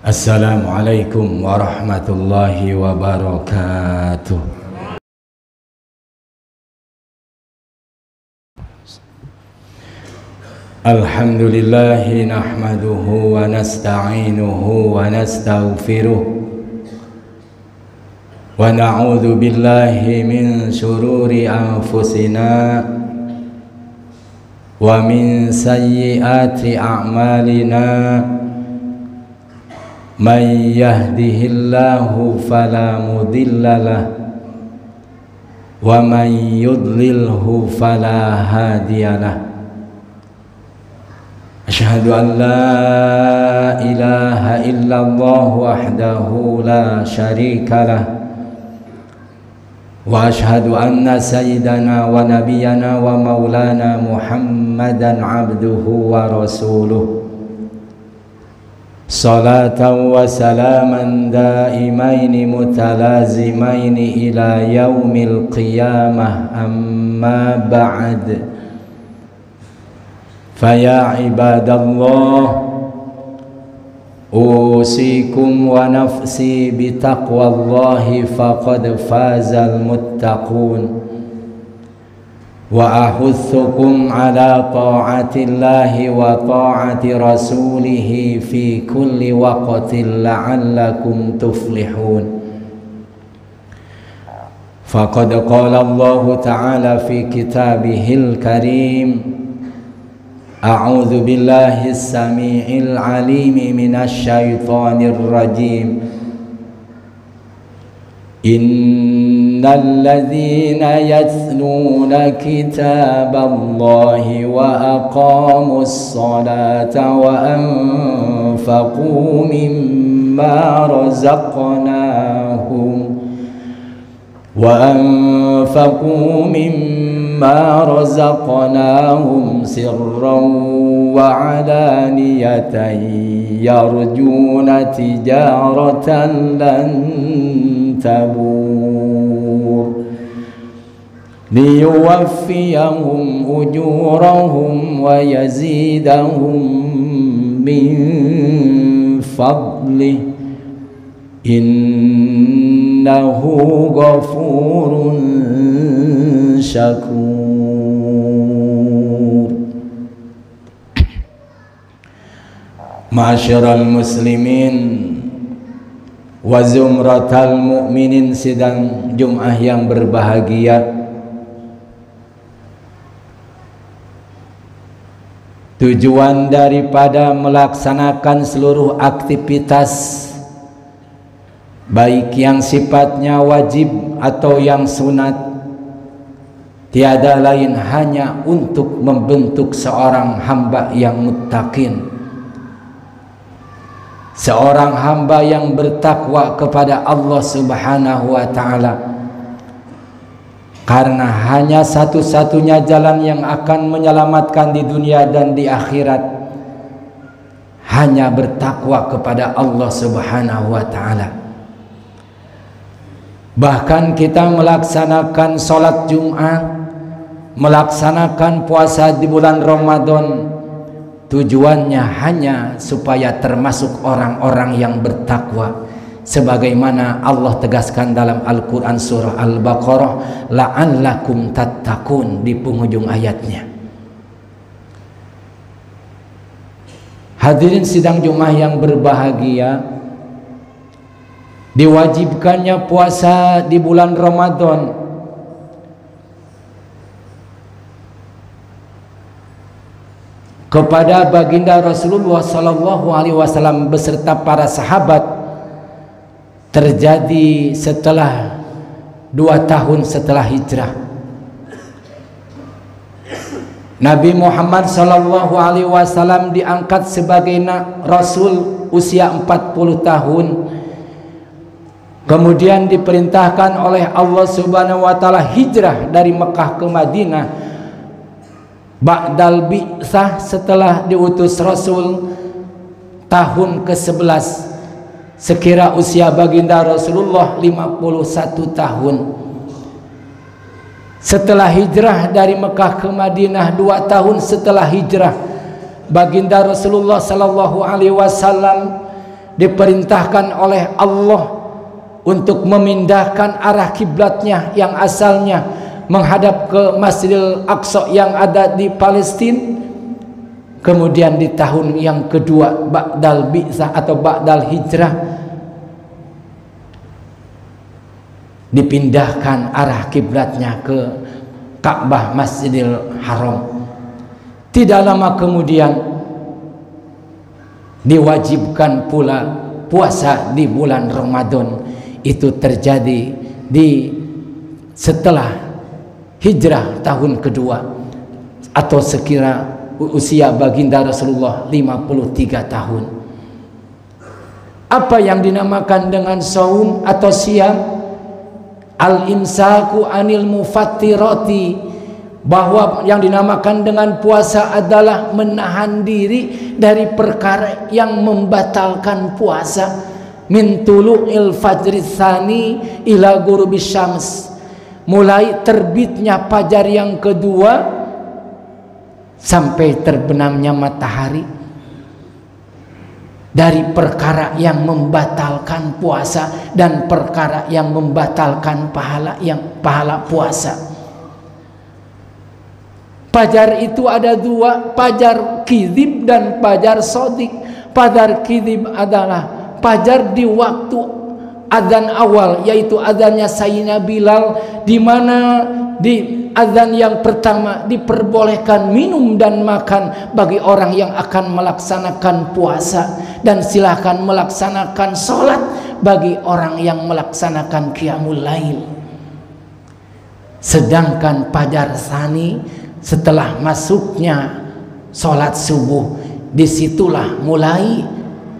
Assalamualaikum warahmatullahi wabarakatuh. Alhamdulillahi nahmaduhu wa nasta'inuhu wa nastaghfiruh wa na'udzu billahi min shururi anfusina wa min sayyiati a'malina. Man yahdihillahu fala mudilla lahu wa man yudlilhu fala hadiya lahu. Asyhadu an la ilaha illallah wahdahu la syarika lah wa asyhadu anna sayyidana wa nabiyyana wa maulana Muhammadan abduhu wa rasuluh. Salatan wa salaman daimaini mutalazimaini ila yaumil qiyamah, amma ba'd. Faya ibadallah, usikum wa nafsi bitaqwallahi faqad fazal muttaqun. Wa ahuthukum ala ta'atillahi wa ta'ati rasulihi fi kulli waqtin la'allakum tuflihun. Faqad qala Allah ta'ala fi kitabihil karim, a'udzu billahi as-sami'il 'alim minasy syaithanir rajim. Innal ladzina yatluna kitaballahi wa aqamus salata wa anfaqu mimma razaqnahum sirran wa 'alaniyatan yarjuna tijaratan lan tabur liyuwaffiyahum ujurahum wa yazidahum min fadlih innahu ghafurun syakur. Ma'asyiral muslimin wa zumratal mu'minin, sidang Jum'ah yang berbahagia. Tujuan daripada melaksanakan seluruh aktivitas, baik yang sifatnya wajib atau yang sunat, tiada lain hanya untuk membentuk seorang hamba yang muttaqin, seorang hamba yang bertakwa kepada Allah Subhanahu wa ta'ala. Karena hanya satu-satunya jalan yang akan menyelamatkan di dunia dan di akhirat, hanya bertakwa kepada Allah Subhanahu wa ta'ala. Bahkan kita melaksanakan sholat Jum'ah, melaksanakan puasa di bulan Ramadan, tujuannya hanya supaya termasuk orang-orang yang bertakwa, sebagaimana Allah tegaskan dalam Al-Quran surah Al-Baqarah, la'allakum tattaqun, di penghujung ayatnya. Hadirin sidang Jum'ah yang berbahagia, diwajibkannya puasa di bulan Ramadan kepada baginda Rasulullah sallallahu alaihi wasallam beserta para sahabat terjadi setelah 2 tahun setelah hijrah. Nabi Muhammad sallallahu alaihi wasallam diangkat sebagai rasul usia 40 tahun. Kemudian diperintahkan oleh Allah Subhanahu wa ta'ala hijrah dari Mekah ke Madinah ba'dal bi'tsah, setelah diutus Rasul tahun ke-11 sekira usia baginda Rasulullah 51 tahun. Setelah hijrah dari Mekah ke Madinah 2 tahun setelah hijrah, baginda Rasulullah sallallahu alaihi wasallam diperintahkan oleh Allah untuk memindahkan arah kiblatnya yang asalnya menghadap ke Masjidil Aqsa yang ada di Palestina. Kemudian di tahun yang kedua ba'dal bi'tsah atau ba'dal hijrah dipindahkan arah kiblatnya ke Ka'bah Masjidil Haram. Tidak lama kemudian diwajibkan pula puasa di bulan Ramadan. Itu terjadi setelah hijrah tahun kedua atau sekira usia baginda Rasulullah 53 tahun. Apa yang dinamakan dengan saum atau siam? Al-imsaku anil mufattirati, bahwa yang dinamakan dengan puasa adalah menahan diri dari perkara yang membatalkan puasa. Min tulu'il fajri tsani ila ghurubis syams, mulai terbitnya fajar yang kedua sampai terbenamnya matahari, dari perkara yang membatalkan puasa dan perkara yang membatalkan pahala puasa. Fajar itu ada dua, fajar kidib dan fajar sodik. Fajar kidib adalah fajar di waktu adzan awal, yaitu adzannya Sayyidina Bilal, di mana di adzan yang pertama diperbolehkan minum dan makan bagi orang yang akan melaksanakan puasa, dan silakan melaksanakan sholat bagi orang yang melaksanakan qiyamul lail. Sedangkan fajar tsani, setelah masuknya sholat subuh, disitulah mulai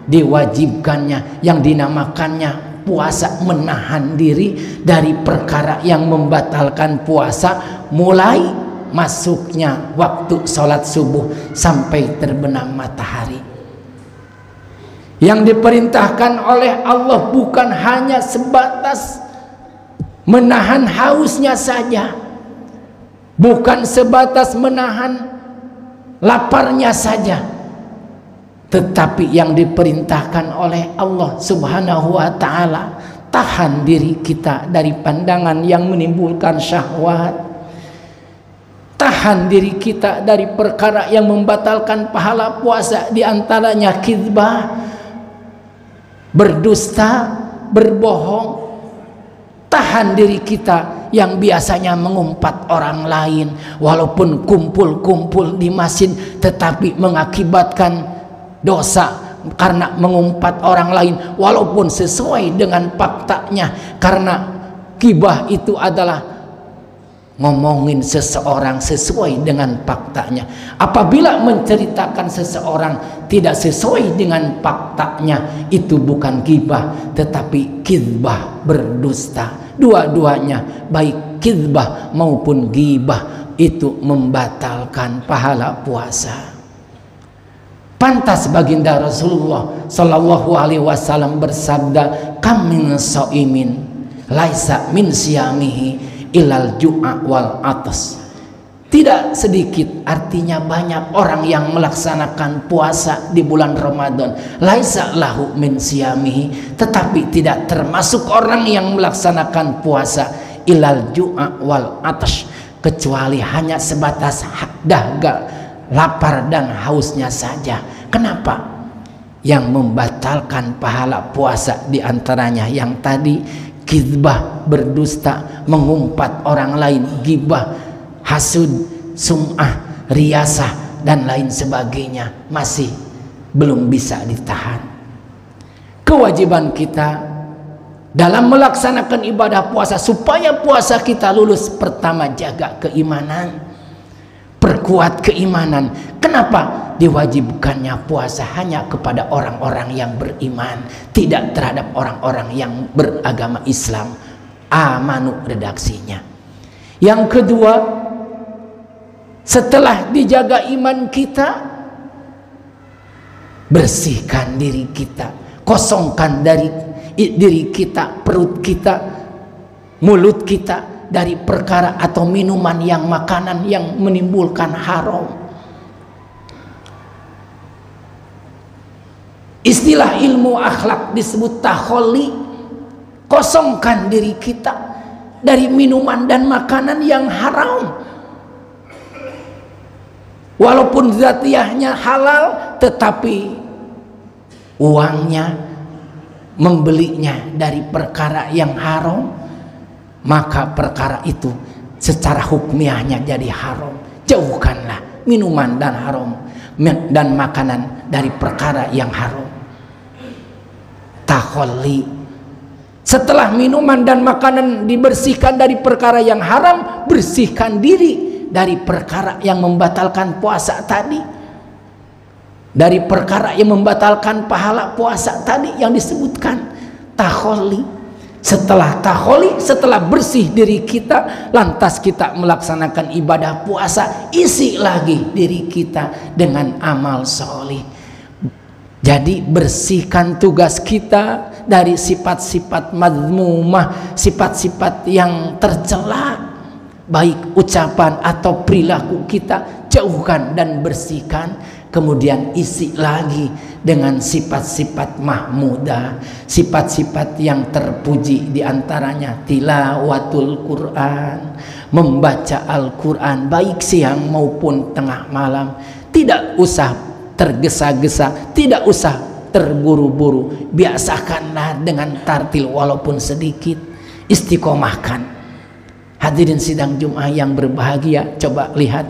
diwajibkannya yang dinamakannya puasa, menahan diri dari perkara yang membatalkan puasa, mulai masuknya waktu sholat subuh sampai terbenam matahari. Yang diperintahkan oleh Allah bukan hanya sebatas menahan hausnya saja, bukan sebatas menahan laparnya saja, tetapi yang diperintahkan oleh Allah Subhanahu wa ta'ala, tahan diri kita dari pandangan yang menimbulkan syahwat, tahan diri kita dari perkara yang membatalkan pahala puasa, diantaranya kizbah, berdusta, berbohong. Tahan diri kita yang biasanya mengumpat orang lain, walaupun kumpul-kumpul di masjid tetapi mengakibatkan dosa karena mengumpat orang lain walaupun sesuai dengan faktanya, karena gibah itu adalah ngomongin seseorang sesuai dengan faktanya. Apabila menceritakan seseorang tidak sesuai dengan faktanya, itu bukan gibah tetapi kizbah, berdusta. Dua-duanya, baik kizbah maupun gibah, itu membatalkan pahala puasa. Pantas baginda Rasulullah Sallallahu Alaihi Wasallam bersabda, kam min shaimin laisa min siyamihi ilal ju'a wal atas. Tidak sedikit, artinya banyak orang yang melaksanakan puasa di bulan Ramadan, laisa lahu min siyamihi, tetapi tidak termasuk orang yang melaksanakan puasa ilal ju'a wal atas, kecuali hanya sebatas dahaga, lapar dan hausnya saja. Kenapa? Yang membatalkan pahala puasa diantaranya yang tadi, kizbah, berdusta, mengumpat orang lain, gibah, hasud, sum'ah, riyasah, dan lain sebagainya, masih belum bisa ditahan. Kewajiban kita dalam melaksanakan ibadah puasa supaya puasa kita lulus, pertama jaga keimanan, perkuat keimanan. Kenapa diwajibkannya puasa hanya kepada orang-orang yang beriman, tidak terhadap orang-orang yang beragama Islam? Amanu redaksinya. Yang kedua, setelah dijaga iman kita, bersihkan diri kita, kosongkan dari diri kita, perut kita, mulut kita dari perkara atau minuman yang makanan yang menimbulkan haram. Istilah ilmu akhlak disebut takholli. Kosongkan diri kita dari minuman dan makanan yang haram. Walaupun zatiahnya halal, tetapi uangnya membelinya dari perkara yang haram, maka perkara itu secara hukumiahnya jadi haram. Jauhkanlah minuman dan haram dan makanan dari perkara yang haram. Takholli. Setelah minuman dan makanan dibersihkan dari perkara yang haram, bersihkan diri dari perkara yang membatalkan puasa tadi, dari perkara yang membatalkan pahala puasa tadi yang disebutkan. Takholli. Setelah takholli, setelah bersih diri kita, lantas kita melaksanakan ibadah puasa, isi lagi diri kita dengan amal soleh. Jadi bersihkan tugas kita dari sifat-sifat madmumah, sifat-sifat yang tercela, baik ucapan atau perilaku kita, jauhkan dan bersihkan. Kemudian isi lagi dengan sifat-sifat mahmudah, sifat-sifat yang terpuji, diantaranya tilawatul Quran, membaca Al-Quran baik siang maupun tengah malam. Tidak usah tergesa-gesa, tidak usah terburu-buru, biasakanlah dengan tartil walaupun sedikit. Istiqomahkan. Hadirin sidang Jumat yang berbahagia, coba lihat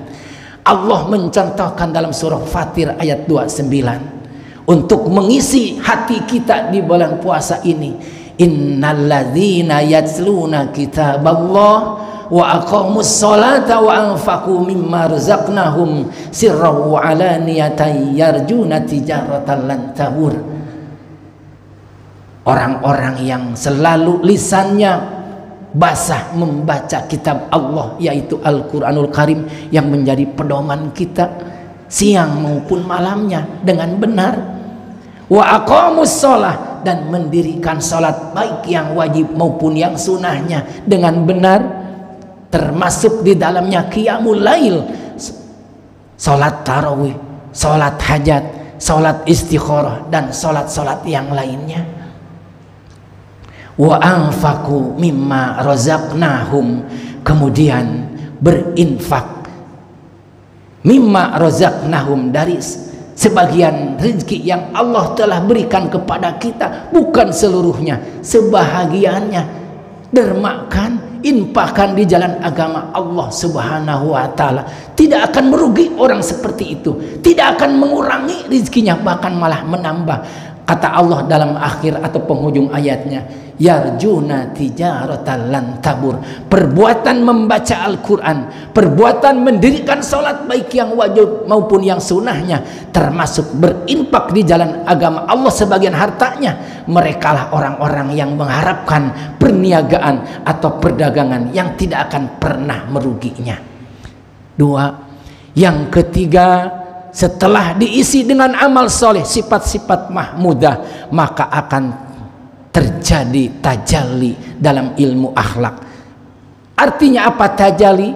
Allah mencontohkan dalam surah Fatir ayat 29 untuk mengisi hati kita di bulan puasa ini. Innalladzina yatluna kitaballah wa aqamus sholata wa anfaqu mimma razaqnahum sirran wa alaniyatan yarjuna tijaratan lan tabur. Orang-orang yang selalu lisannya basah membaca kitab Allah, yaitu Al-Quranul Karim, yang menjadi pedoman kita siang maupun malamnya dengan benar. Wa aqamus sholah, dan mendirikan sholat baik yang wajib maupun yang sunnahnya dengan benar, termasuk di dalamnya qiyamul lail, sholat tarawih, sholat hajat, sholat istikharah, dan sholat-sholat yang lainnya. Wa anfaqu mimma razaqnahum, kemudian berinfak mimma razaqnahum, dari sebagian rezeki yang Allah telah berikan kepada kita, bukan seluruhnya, sebahagiannya. Dermakan, infakkan di jalan agama Allah Subhanahu wa taala. Tidak akan merugi orang seperti itu, tidak akan mengurangi rezekinya, bahkan malah menambah. Kata Allah dalam akhir atau penghujung ayatnya, yarjuna tijaratan lan tabur. Perbuatan membaca Al-Quran, perbuatan mendirikan sholat baik yang wajib maupun yang sunnahnya, termasuk berinfak di jalan agama Allah sebagian hartanya, merekalah orang-orang yang mengharapkan perniagaan atau perdagangan yang tidak akan pernah meruginya. Dua. Yang ketiga, setelah diisi dengan amal soleh, sifat-sifat mahmudah, maka akan terjadi tajalli dalam ilmu akhlak. Artinya apa tajalli?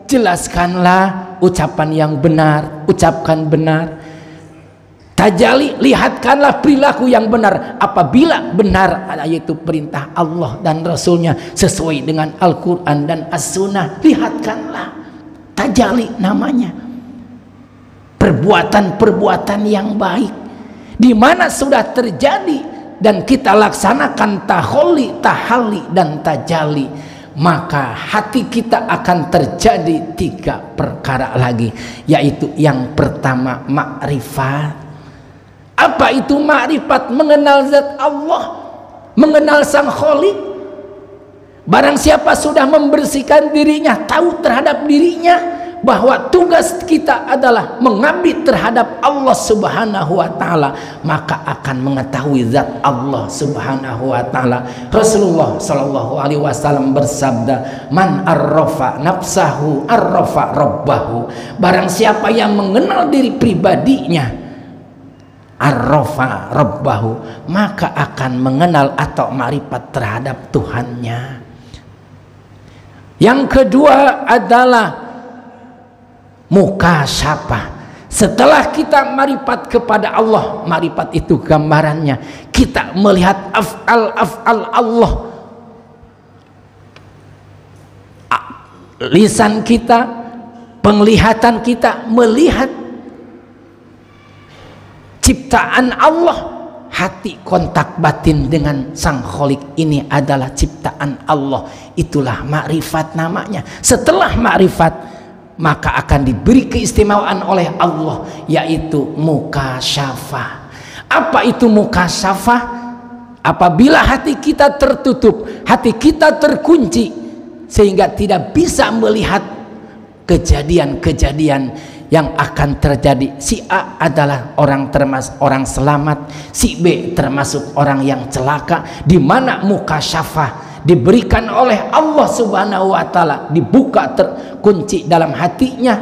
Jelaskanlah ucapan yang benar, ucapkan benar. Tajalli, lihatkanlah perilaku yang benar apabila benar, yaitu perintah Allah dan Rasulnya sesuai dengan Al-Quran dan As-Sunnah. Lihatkanlah, tajalli namanya. Perbuatan-perbuatan yang baik di mana sudah terjadi dan kita laksanakan takholli, tahalli, dan tajalli, maka hati kita akan terjadi tiga perkara lagi, yaitu yang pertama makrifat. Apa itu makrifat? Mengenal zat Allah, mengenal Sang Khalik. Barang siapa sudah membersihkan dirinya, tahu terhadap dirinya bahwa tugas kita adalah mengabdi terhadap Allah Subhanahu wa taala, maka akan mengetahui zat Allah Subhanahu wa taala. Rasulullah sallallahu alaihi wasallam bersabda, "Man arrafa nafsahu arrafa rabbahu." Barang siapa yang mengenal diri pribadinya, arrafa rabbahu, maka akan mengenal atau ma'rifat terhadap Tuhannya. Yang kedua adalah mukasyafah. Setelah kita marifat kepada Allah, marifat itu gambarannya kita melihat af'al Allah. Lisan kita, penglihatan kita melihat ciptaan Allah. Hati kontak batin dengan Sang Kholik, ini adalah ciptaan Allah. Itulah makrifat namanya. Setelah makrifat, maka akan diberi keistimewaan oleh Allah, yaitu mukasyafah. Apa itu mukasyafah? Apabila hati kita tertutup, hati kita terkunci, sehingga tidak bisa melihat kejadian-kejadian yang akan terjadi. Si A adalah orang selamat, si B termasuk orang yang celaka. Di mana mukasyafah diberikan oleh Allah Subhanahu wa taala, dibuka terkunci dalam hatinya,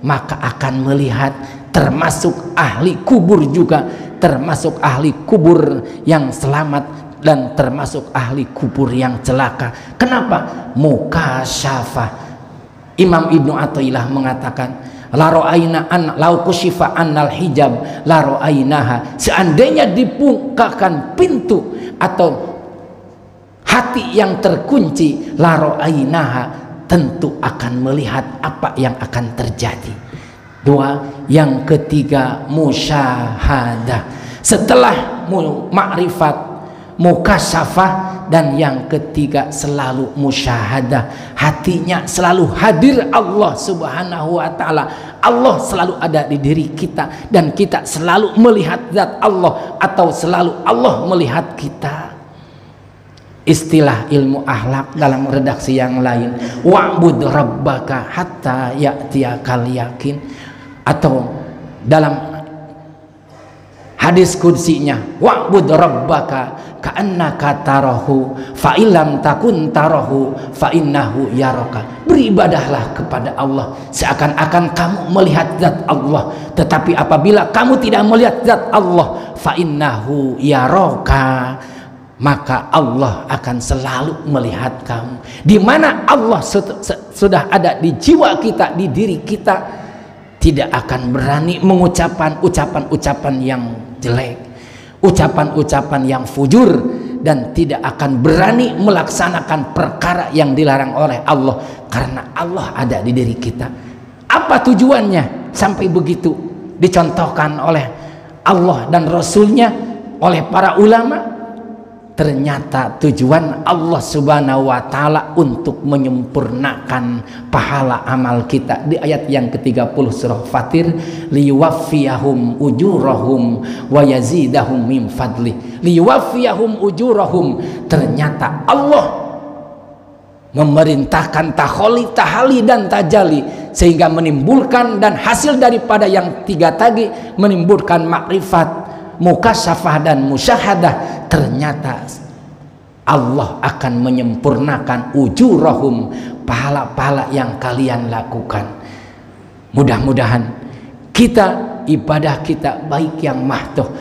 maka akan melihat termasuk ahli kubur juga, termasuk ahli kubur yang selamat dan termasuk ahli kubur yang celaka. Kenapa? Mukasyafah. Imam Ibnu Athaillah mengatakan, la ra'aina an lau kushifa annal hijab la ra'ainaha. Seandainya dibukakan pintu atau hati yang terkunci, la ra'ainaha, tentu akan melihat apa yang akan terjadi. Dua, yang ketiga musyahadah. Setelah makrifat, mukasyafah, dan yang ketiga selalu musyahadah. Hatinya selalu hadir Allah Subhanahu wa taala. Allah selalu ada di diri kita, dan kita selalu melihat zat Allah atau selalu Allah melihat kita. Istilah ilmu akhlak dalam redaksi yang lain, wa'bud rabbaka hatta ya'tiyakal yakin, atau dalam hadis qudsinya, wa'bud rabbaka ka'annaka tarahu fa illam takun tarahu fa innahu yaraka. Beribadahlah kepada Allah seakan-akan kamu melihat zat Allah, tetapi apabila kamu tidak melihat zat Allah, fa innahu yaraka, maka Allah akan selalu melihat kamu. Di mana Allah sudah ada di jiwa kita, di diri kita, tidak akan berani mengucapkan ucapan-ucapan yang jelek, ucapan-ucapan yang fujur, dan tidak akan berani melaksanakan perkara yang dilarang oleh Allah, karena Allah ada di diri kita. Apa tujuannya sampai begitu dicontohkan oleh Allah dan Rasulnya, oleh para ulama? Ternyata tujuan Allah Subhanahu wa taala untuk menyempurnakan pahala amal kita. Di ayat yang ke-30 surah Fatir, liwaffiyahum ujurahum wa yazidahum min fadli. Liwaffiyahum ujurahum, ternyata Allah memerintahkan tahali dan tajali, sehingga menimbulkan, dan hasil daripada yang tiga tadi menimbulkan makrifat, mukasyafah dan musyahadah. Ternyata Allah akan menyempurnakan ujurahum, pahala-pahala yang kalian lakukan. Mudah-mudahan kita, ibadah kita, baik yang mahdoh,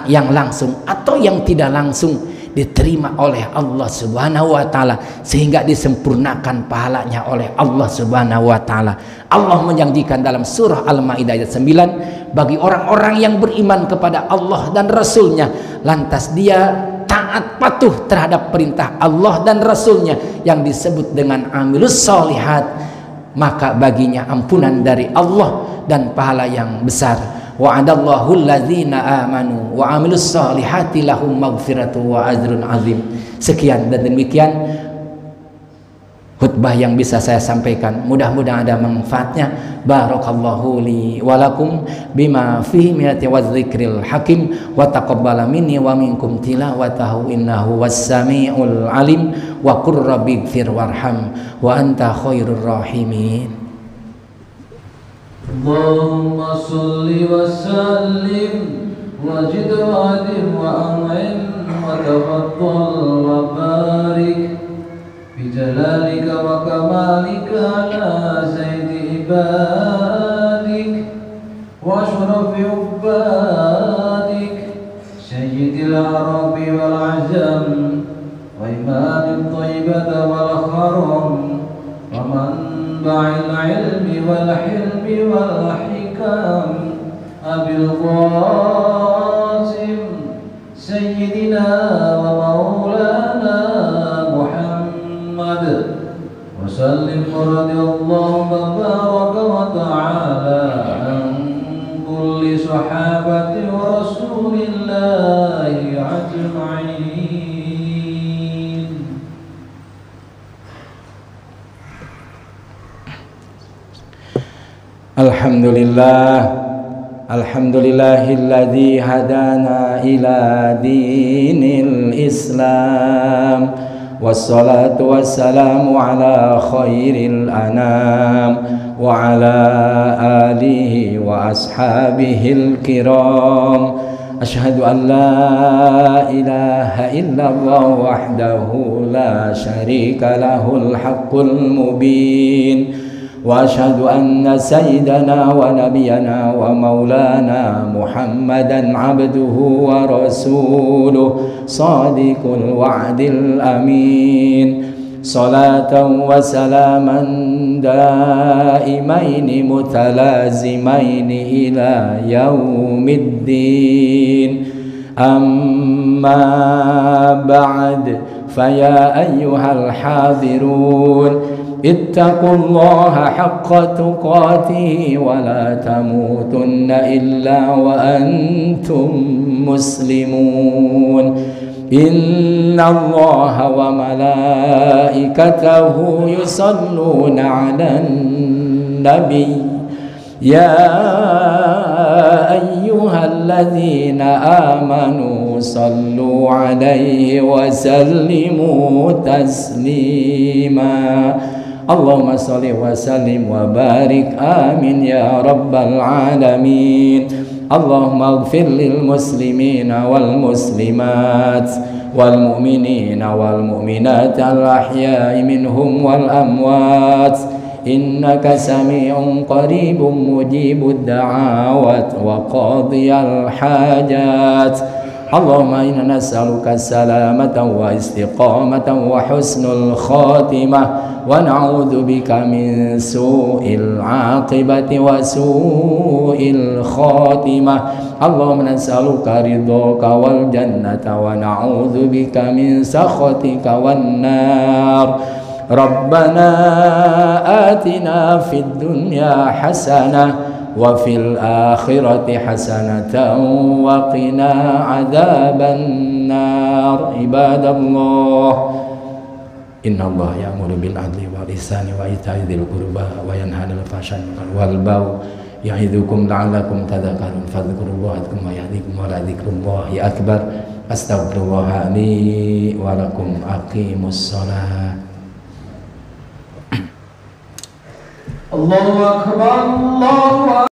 yang langsung atau yang tidak langsung, diterima oleh Allah Subhanahu wa taala, sehingga disempurnakan pahalanya oleh Allah Subhanahu wa taala. Allah menjanjikan dalam surah Al-Maidah ayat 9, bagi orang-orang yang beriman kepada Allah dan Rasulnya, lantas dia taat patuh terhadap perintah Allah dan Rasulnya yang disebut dengan amilus solihat, maka baginya ampunan dari Allah dan pahala yang besar. Wa'adallahu alladzina amanu wa amilus solihati lahum maghfiratu wa ajrun azim. Sekian dan demikian khutbah yang bisa saya sampaikan, mudah-mudahan ada manfaatnya. Barakallahu li walakum bima fihi minati wa dzikril hakim, wa taqabbala minni wa minkum tilawatahu innahu was-sami'ul alim, wa qur rabbighfir warham wa anta khairur rahimin. Allahumma salli wa sallim wajid wa adim wa amin wa tafaddal wa barik bijalalika wa kamalika ala sayyidi ibadik wa ashrafi ubadik sayyidil arabi wal ajam wa imamil tayyibata wal haram wa man ba'il ilmi wal hilmi wal hikam رضي الله تبارك وتعالى عن كل صحابة رسول الله أجمعين. Alhamdulillahilladzi hadana ila dinil Islam, wassalatu wassalamu ala khairil anam wa ala alihi wa ashabihil kiram. Asyhadu an la ilaha illallah wahdahu la syarika lahul haqqul mubin. وأشهد أن سيدنا ونبينا ومولانا محمدا عبده ورسوله صادق الوعد الأمين. صلاة وسلاما دائمين متلازمين إلى يوم الدين. أما بعد فيا أيها الحاضرون اتقوا الله حق تقاته ولا تموتن إلا وأنتم مسلمون. إن الله وملائكته يصلون على النبي يا أيها الذين آمنوا صلوا عليه وسلموا تسليما. اللهم صل وسلم وبارك آمين يا رب العالمين. اللهم اغفر للمسلمين والمسلمات والمؤمنين والمؤمنات الأحياء منهم والأموات إنك سميع قريب مجيب الدعوات وقاضي الحاجات. اللهم إنا نسألك السلامة واستقامة وحسن الخاتمة ونعوذ بك من سوء العاقبة وسوء الخاتمة. اللهم نسألك رضاك والجنة ونعوذ بك من سخطك والنار. ربنا آتنا في الدنيا حسنة وفي الآخرة حسنة وقنا عذاب النار. عباد الله إن الله يأمر بالعدل والإحسان وإيتاء ذي القربى وينهى عن الفحشاء والبغي يعظكم لعلكم تذكرون. فاذكروا الله يذكركم ويهديكم ولذكر الله أكبر. أستغفر الله لي ولكم. أقيموا الصلاة. الله أكبر الله